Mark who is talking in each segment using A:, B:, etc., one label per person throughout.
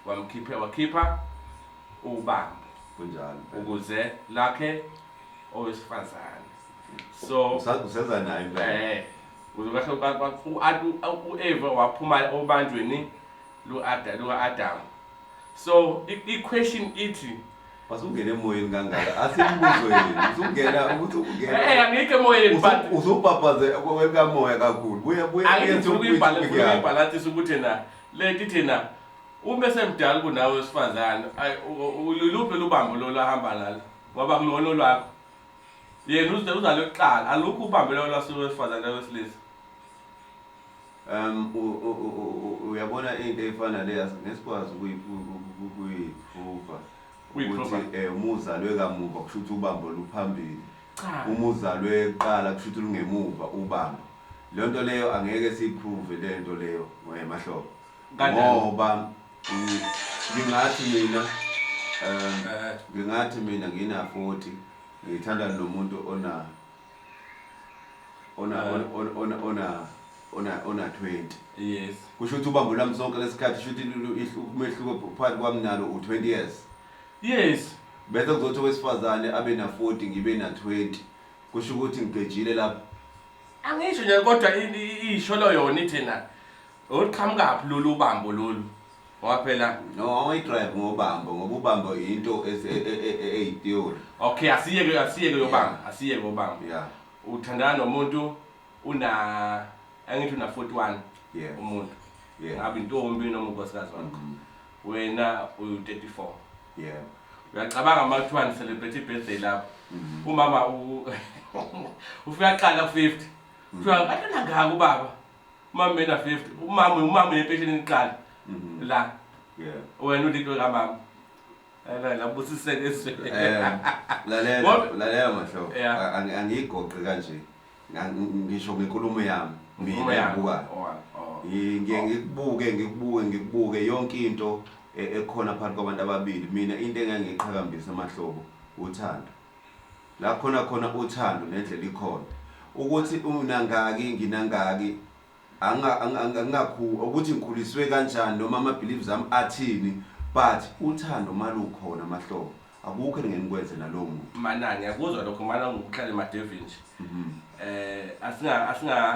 A: wakhipha ubambo
B: kunjalo
A: ukuze lakhe owesifazane. So
B: usenza nayo impela
A: uzokahle uEva waphuma obanjweni Adam. So I-question ithi
B: wasungena emoyeni kangaka asimbuzo yini usungena ukuthi ungena
A: angike emoyeni but
B: usubhabhaze kwekamoya kakhulu buya
A: uyibhalansisa ukuthi na lethi thina uma semdala kunawe wesifazane uluphi lubambo lolahamba nalo ngoba kulona lwakho yena uzalo yokuqala alukho ubambo lwasowesifazane wesilisa.
B: Uyabona into efana leyo ngesikwazi ukuyiprova ukuthi umuzalwe kamuva kusho ukuthi ubambo luphambili, umuzalwe eqala kusho ukuthi lungemuva ubambo. Le nto leyo angeke siyiprove le nto leyo mahlobo ngoba ngingathi mina ngina 40 ngithanda lo muntu ona 20.
A: Yes.
B: Kusho ukuthi ubambo lami sonke lesikhathi kusho ukuthi umehluko phakathi kwami nalo u20 years.
A: Yes.
B: Bese kuzothi owesifazane abe na 40 ngibe na 20. Kusho ukuthi ngigejile lapha.
A: Angisho nje kodwa isholo yona ithina uqhamukapi lolu bambo lolu. Ngoba phela
B: no uyidrive ngobambo ngoba ubambo into eyitheory.
A: Okay, asiyeke yobambo, asiyeke obambo.
B: Yeah.
A: Uthandana nomuntu angithi una 41 umuntu.
B: Yeah.
A: Ngabe intombi noma unkosikazi wakho. Wena uyu34.
B: Yeah.
A: Uyacabanga ama-2 celebrate birthday lapho. Umama ufika qala 50. Kuthiwa katona ngaka ubaba. Umama mena 50. Umama yempesheni iqala. La.
B: Yeah.
A: Wena ulinto kamama. La busiseke eswe.
B: Lalela mahlo. Angiyigoqi kanje. Ngisho ngenkulumo yami. Mina ngibuka. Ngikubuke yonke into ekhona phakathi kwabantu ababili. Mina into engangiqhakambisa amahlobo uthando. La khona uthando nendlela ikhona. Ukuthi unangaki nginangaki angakhu ukuthi ngikhuliswe kanjani noma ama beliefs ami athini but uthando malukhona amahlobo akukho engenikwenze nalowo muntu.
A: Mana ngiyakuzwa lokho mana ngihlala eMadevinji.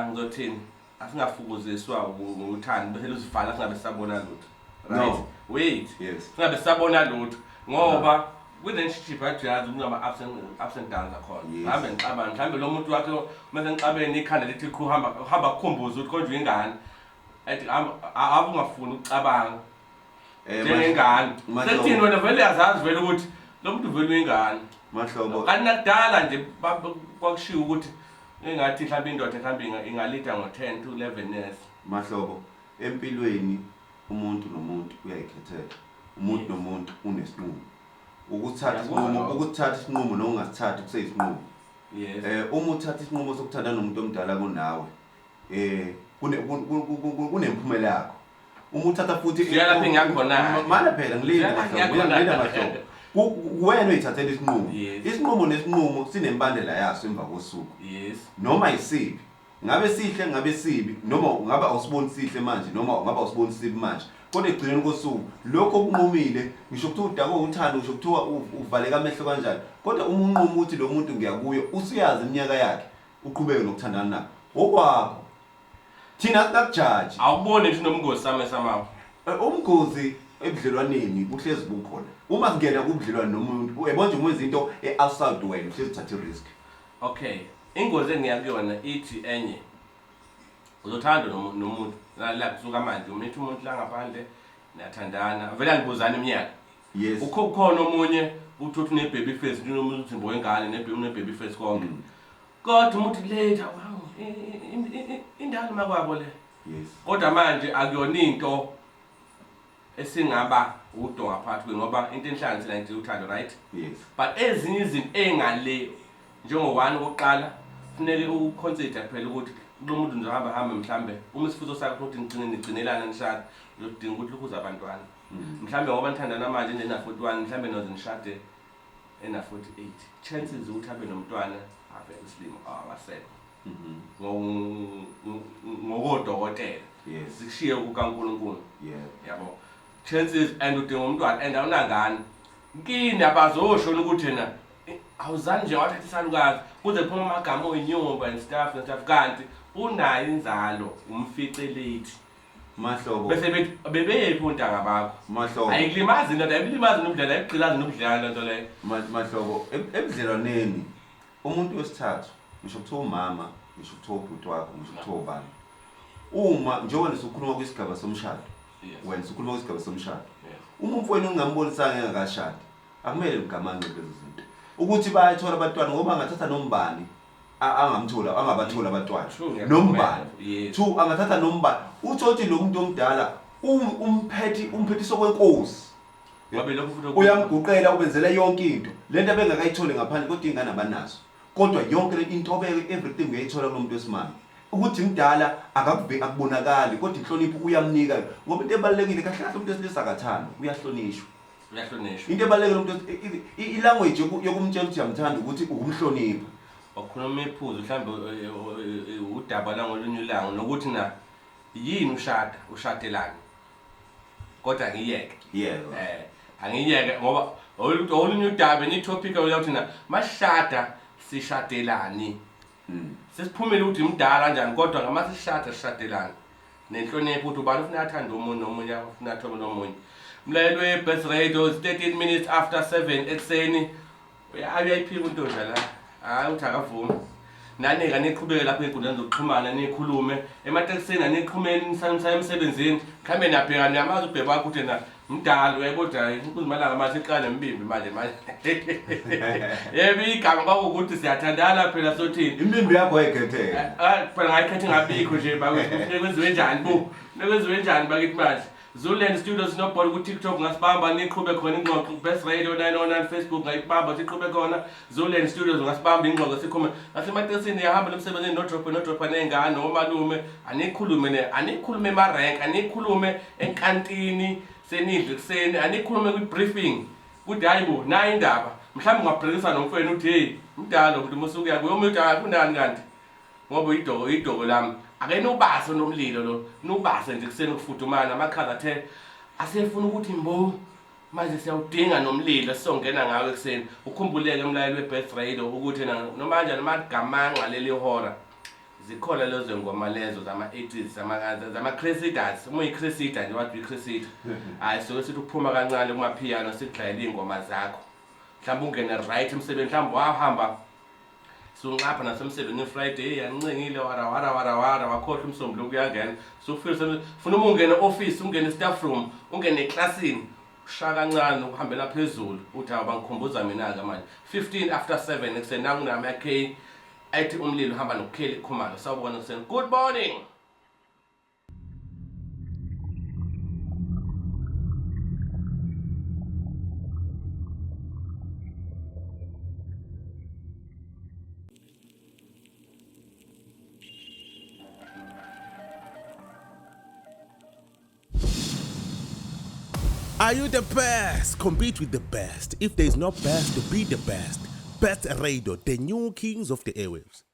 A: Ngizothini asingafukuziswa ngothando bese lusivala singabe sabona lutho. Right? Wait.
B: Yes.
A: Singabe sabona lutho ngoba relationship yathi kunama ups and downs akhona. Ngihambe ngixabana mhlambe lo muntu wakhe mase ngixabene ikhanda lithi hamba kukhumbuza ukuthi konje ingane. Athi ungafuni ukucabanga. Njengengane. Sekuthini wena vele yazazi vele ukuthi lo muntu vele uyingane.
B: Mahlobo.
A: Kanti nakudala nje kwakushiya ukuthi engathi mhlawumbe indoda mhlawumbe ingalida ngo10 to 11 years.
B: Mahlobo empilweni umuntu nomuntu uyayikhethela. Umuntu nomuntu unesinqumo. Ukuthatha isinqumo nokungasithathi kuseyisinqumo.
A: Yes.
B: Uma uthatha isinqumo sokuthanda nomuntu omdala kunawe kunemphumela yakho. Uma uthatha futhi
A: lapha engiyakhona
B: mana phela ngilinda mahlobo. Wena uyithathela isinqumo. Isinqumo nesinqumo sinembandela yaso emva kosuku.
A: Yes.
B: Noma isiphi. Ngabe sihle ngabe sibi noma ngabe awusiboni sihle manje noma ngabe awusiboni sibi manje. Kodwa egcineni kosuku lokho okunqumile ngisho ukuthi udako uthando ngisho kuthiwa uvaleka amehlo kanjani kodwa uma unquma ukuthi lo muntu ngiyakuyo usiyazi iminyaka yakhe uqhubeke nokuthandana naye okwakho thina sinakujaji
A: awubone nje nomngozi samawo
B: umngozi ebudlelwaneni uhlezi bukhona uma singena kubudlelwane nomuntu uyabona nje uma izinto outside wena uhlezi uthatha risk.
A: Okay, ingozi engiyakuyona ithi enye uzothanda nomuntu la kusuka manje umuntu la ngaphandle niyathandana vele angibuzana iminyaka.
B: Yes.
A: Ukhona omunye uthi une baby face umuntu uthimbo wengane une baby face konke. Kodwa umuntu later indalo makwabo le.
B: Yes.
A: Kodwa manje akuyona into esingaba udo ngaphakathi ngoba into enhlanganisela nje uthando, right?
B: Yes.
A: But ezinye izinto engale njengowani oqala kufanele uconsider phela ukuthi lo muntu ngizohamba mhlambe uma isifuzo sakho ukuthi nigcinelana nishade uzodinga ukuthi ukuza abantwana. Mhlambe ngoba nithandana manje nje na 41 mhlambe noze nishade ena 48. Chances ukuthi abe nomntwana very slim awasekho. Ngokodokotela.
B: Yes.
A: Sikushiye kukaNkulunkulu.
B: Yeah.
A: Yabo. chances and udinga umntwana and awunangane kini abazoshona ukuthi yena awuzani nje wathatha isalukazi kuze kuphuma amagama oyinyumba and stuff kanti unayo inzalo umfice late
B: mahlobo
A: bese bethi bebephi untanga bakho
B: mahlobo
A: ayikulimazi into ayikulimazi nobudlala ayigqilazi nobudlala nto leyo
B: mahlobo ebudlelwaneni umuntu wesithathu ngisho kuthiwa umama ngisho kuthiwa ubhuti wakho ngisho kuthiwa ubani uma njengoba nisukhuluma kwisigaba somshado wena usukhuluma kwisigaba somshado uma umfowenu ungambonisanga engakashadi akumele mgamanxe lezi zinto ukuthi bayathola abantwana ngoba angathatha nombani angamthola angabathola abantwana nombani two angathatha nombani uthothi lo muntu omdala umphethi sokwenkosi uyamguqela ubenzela yonke into lento abengakayitholi ngaphandle kodwa ingane abanazo kodwa yonke intobeko everything uyayithola kulomuntu wesimami ukuthi mdala akubonakali kodwa inhlonipho uyamnika ngoba into ebalekile kahle kahle umuntu wesilisa akathanda uyahlonishwa into ebalekile umuntu ilanguage yokumtshela ukuthi uyamthanda ukuthi ukumhlonipha
A: wakhuluma iphuzu mhlambe udaba la ngolunye ilanga nokuthi na yini ushatelani kodwa ngiyeke angiyeke ngoba olunye udaba ni topic ukuthi na mashada sishatelani sesiphumile ukuthi imdala kanjani kodwa ngamasishada sishatelani nenhlonipho ukuthi ubani ufuna athanda umuntu nomunye ufuna athome nomunye mlaleli we-Best Radio 13 minutes after 7 ekseni uyayiphika Ntunja la hayi uthi akavumi nani-ke niqhubeke lapho ey'nkundleni zokuxhumana nikhulume ematekisini aniqhumeni nisanisaya emsebenzini mhlawumbe niyabheka niyamazi ubhebe wakho ukuthi na mdala uyayikodwa ukuzimalanga manje iqala nembimbi manje yebo igama kwakuwukuthi siyathandana phela sothini
B: imbimbi yakho ayikhetheke
A: phela ngayikhethe ngabikho nje bakwethu kwenziwe njani nekwenziwe njani bakithi manje Zululand Studios nobholo ku TikTok ngasibamba niqhube khona ingxoxo Best Radio 909 Facebook ngayibamba siqhube khona Zululand Studios ngasibamba ingxoxo sikhuluma nasematekisini yahamba emsebenzini no-drop nengane nomalume anikhulume ema-rank anikhulume enkantini senidle kuseni anikhulume kwi-briefing kuthi hayi bo nayo indaba mhlawumbe ungabhekisa nomfweni uthi hey mdala umuntu musukuya kuyomuntu kunani kanti ngoba idoko lami ake nubase nomlilo lo nubase nje kuseni ukufudumana amakhaza athe asefuna ukuthi mbo manje siyawudinga nomlilo sisongena ngawe kuseni ukhumbuleke emlaleli we-Best Radio ukuthi noma kanjani amagamanqa leli hora zikhona lezo ngoma lezo zama-80s zama-Cresidas uma uyi-Cresida nje wathi uyi-Cresida hayi soke sithi ukuphuma kancane kumaphiyano sikudlayela iy'ngoma zakho mhlawumbe ungene right emsebenzini mhlawumbe wahamba sunqapha nasemsebenzini Friday yancengile wara wakhohlwa umsombuluko kuyangena sufika funa uma ungene office ungene staff room ungene eklasini ushaya kancane ukuhambela phezulu uthi abangikhumbuza mina-ke manje 15 after 7 ekuseni nakunami yakhe athi umlilo uhamba nokukheli Khumalo sawubona kuseni good morning.
C: Are you the best? Compete with the best. If there is no best, be the best. Best Radio, the new kings of the airwaves.